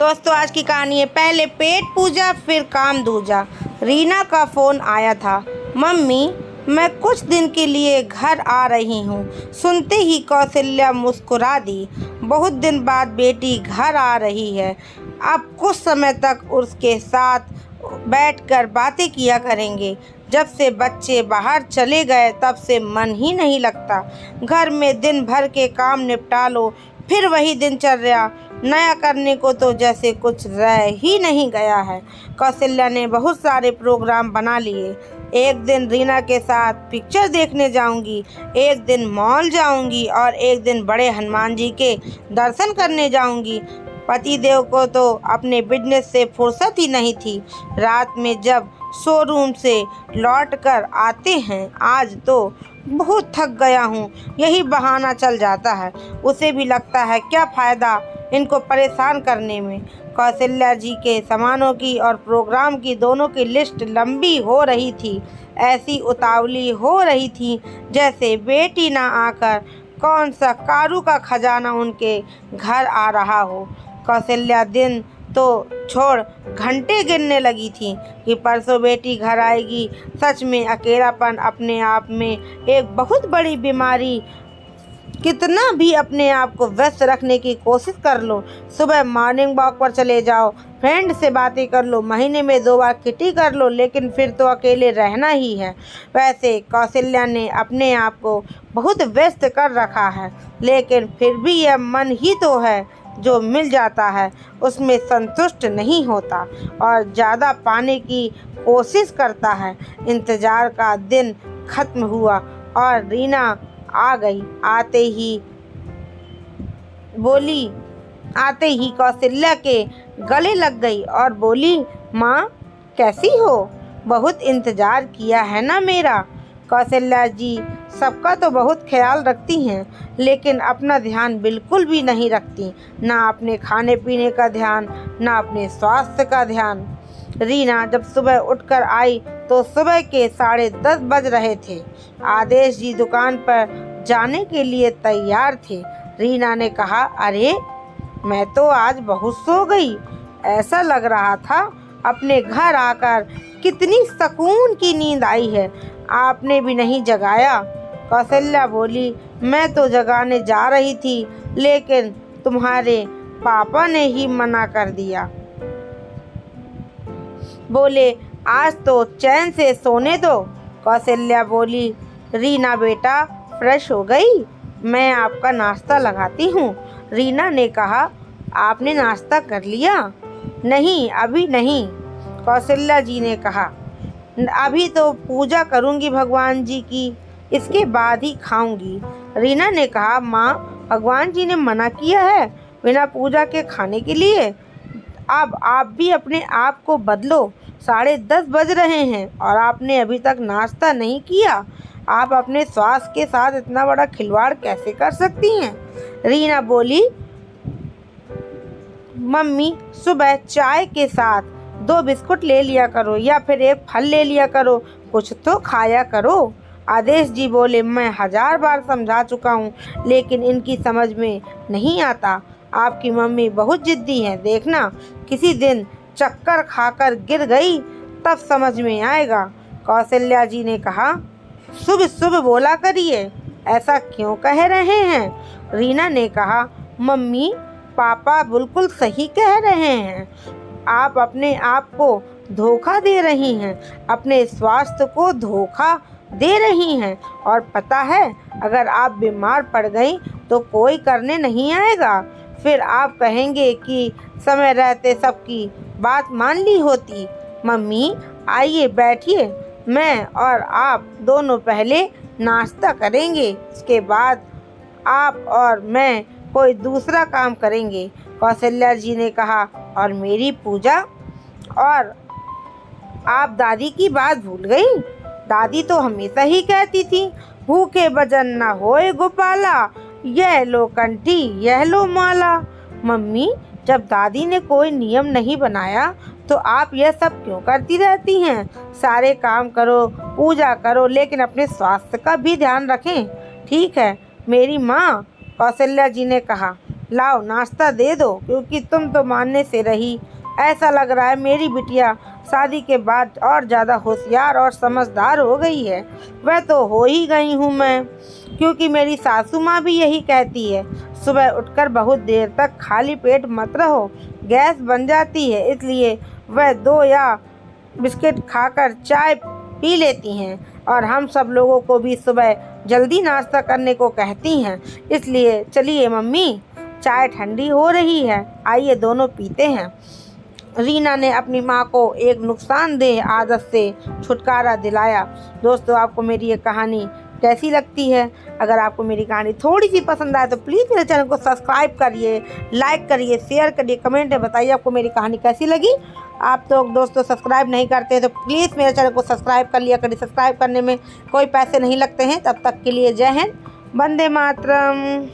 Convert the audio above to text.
दोस्तों, आज की कहानी है पहले पेट पूजा फिर काम दूजा। रीना का फ़ोन आया था। मम्मी, मैं कुछ दिन के लिए घर आ रही हूँ। सुनते ही कौशल्या मुस्कुरा दी। बहुत दिन बाद बेटी घर आ रही है। अब कुछ समय तक उसके साथ बैठकर बातें किया करेंगे। जब से बच्चे बाहर चले गए तब से मन ही नहीं लगता। घर में दिन भर के काम निपटा लो, फिर वही दिनचर्या। नया करने को तो जैसे कुछ रह ही नहीं गया है। कौशल्या ने बहुत सारे प्रोग्राम बना लिए। एक दिन रीना के साथ पिक्चर देखने जाऊंगी, एक दिन मॉल जाऊंगी और एक दिन बड़े हनुमान जी के दर्शन करने जाऊंगी। पतिदेव को तो अपने बिजनेस से फुर्सत ही नहीं थी। रात में जब शोरूम से लौटकर आते हैं, आज तो बहुत थक गया हूँ, यही बहाना चल जाता है। उसे भी लगता है क्या फ़ायदा इनको परेशान करने में। कौशल्या जी के सामानों की और प्रोग्राम की दोनों की लिस्ट लंबी हो रही थी। ऐसी उतावली हो रही थी जैसे बेटी ना आकर कौन सा कारू का खजाना उनके घर आ रहा हो। कौशल्या दिन तो छोड़ घंटे गिनने लगी थी कि परसों बेटी घर आएगी। सच में अकेलापन अपने आप में एक बहुत बड़ी बीमारी। कितना भी अपने आप को व्यस्त रखने की कोशिश कर लो, सुबह मॉर्निंग वॉक पर चले जाओ, फ्रेंड से बातें कर लो, महीने में 2 बार किटी कर लो, लेकिन फिर तो अकेले रहना ही है। वैसे कौशल्या ने अपने आप को बहुत व्यस्त कर रखा है, लेकिन फिर भी यह मन ही तो है जो मिल जाता है उसमें संतुष्ट नहीं होता और ज़्यादा पाने की कोशिश करता है। इंतज़ार का दिन खत्म हुआ और रीना आ गई। आते ही कौशल्या के गले लग गई और बोली, माँ कैसी हो? बहुत इंतज़ार किया है ना मेरा। कौशल्या जी सबका तो बहुत ख्याल रखती हैं, लेकिन अपना ध्यान बिल्कुल भी नहीं रखती। ना अपने खाने पीने का ध्यान, ना अपने स्वास्थ्य का ध्यान। रीना जब सुबह उठकर आई तो सुबह के 10:30 बज रहे थे। आदेश जी दुकान पर जाने के लिए तैयार थे। रीना ने कहा, अरे मैं तो आज बहुत सो गई। ऐसा लग रहा था अपने घर आकर कितनी सुकून की नींद आई है। आपने भी नहीं जगाया। कौशल्या बोली, मैं तो जगाने जा रही थी, लेकिन तुम्हारे पापा ने ही मना कर दिया। बोले, आज तो चैन से सोने दो। कौशल्या बोली, रीना बेटा फ्रेश हो गई? मैं आपका नाश्ता लगाती हूँ। रीना ने कहा, आपने नाश्ता कर लिया? नहीं, अभी नहीं। कौशल्या जी ने कहा, अभी तो पूजा करूँगी भगवान जी की, इसके बाद ही खाऊंगी। रीना ने कहा, माँ भगवान जी ने मना किया है बिना पूजा के खाने के लिए। अब आप भी अपने आप को बदलो। 10:30 बज रहे हैं और आपने अभी तक नाश्ता नहीं किया। आप अपने स्वास्थ्य के साथ इतना बड़ा खिलवाड़ कैसे कर सकती हैं? रीना बोली, मम्मी सुबह चाय के साथ 2 बिस्कुट ले लिया करो या फिर एक फल ले लिया करो, कुछ तो खाया करो। आदेश जी बोले, मैं 1000 बार समझा चुका हूँ, लेकिन इनकी समझ में नहीं आता। आपकी मम्मी बहुत जिद्दी हैं, देखना किसी दिन चक्कर खाकर गिर गई तब समझ में आएगा। कौशल्या जी ने कहा, शुभ शुभ बोला करिए, ऐसा क्यों कह रहे हैं? रीना ने कहा, मम्मी पापा बिल्कुल सही कह रहे हैं। आप अपने आप को धोखा दे रही हैं, अपने स्वास्थ्य को धोखा दे रही हैं। और पता है, अगर आप बीमार पड़ गई तो कोई करने नहीं आएगा। फिर आप कहेंगे कि समय रहते सबकी बात मान ली होती। मम्मी आइए बैठिए, मैं और आप दोनों पहले नाश्ता करेंगे, इसके बाद आप और मैं कोई दूसरा काम करेंगे। कौशल्या जी ने कहा, और मेरी पूजा? और आप दादी की बात भूल गई? दादी तो हमेशा ही कहती थी, भूखे भजन न होए गोपाला, यह लो कंठी यह लो माला। मम्मी जब दादी ने कोई नियम नहीं बनाया तो आप यह सब क्यों करती रहती हैं? सारे काम करो, पूजा करो, लेकिन अपने स्वास्थ्य का भी ध्यान रखें। ठीक है मेरी माँ, कौशल्या जी ने कहा। लाओ नाश्ता दे दो, क्योंकि तुम तो मानने से रही। ऐसा लग रहा है मेरी बिटिया शादी के बाद और ज़्यादा होशियार और समझदार हो गई है। वह तो हो ही गई हूँ मैं, क्योंकि मेरी सासू माँ भी यही कहती है, सुबह उठकर बहुत देर तक खाली पेट मत रहो, गैस बन जाती है। इसलिए वह 2 या बिस्किट खाकर चाय पी लेती हैं और हम सब लोगों को भी सुबह जल्दी नाश्ता करने को कहती हैं। इसलिए चलिए मम्मी, चाय ठंडी हो रही है, आइए दोनों पीते हैं। रीना ने अपनी माँ को एक नुकसानदेह आदत से छुटकारा दिलाया। दोस्तों, आपको मेरी ये कहानी कैसी लगती है? अगर आपको मेरी कहानी थोड़ी सी पसंद आए तो प्लीज़ मेरे चैनल को सब्सक्राइब करिए, लाइक करिए, शेयर करिए, कमेंट में बताइए आपको मेरी कहानी कैसी लगी। आप तो दोस्तों सब्सक्राइब नहीं करते तो प्लीज़ मेरे चैनल को सब्सक्राइब कर लिया करिए। सब्सक्राइब करने में कोई पैसे नहीं लगते हैं। तब तक के लिए जय हिंद, वंदे मातरम।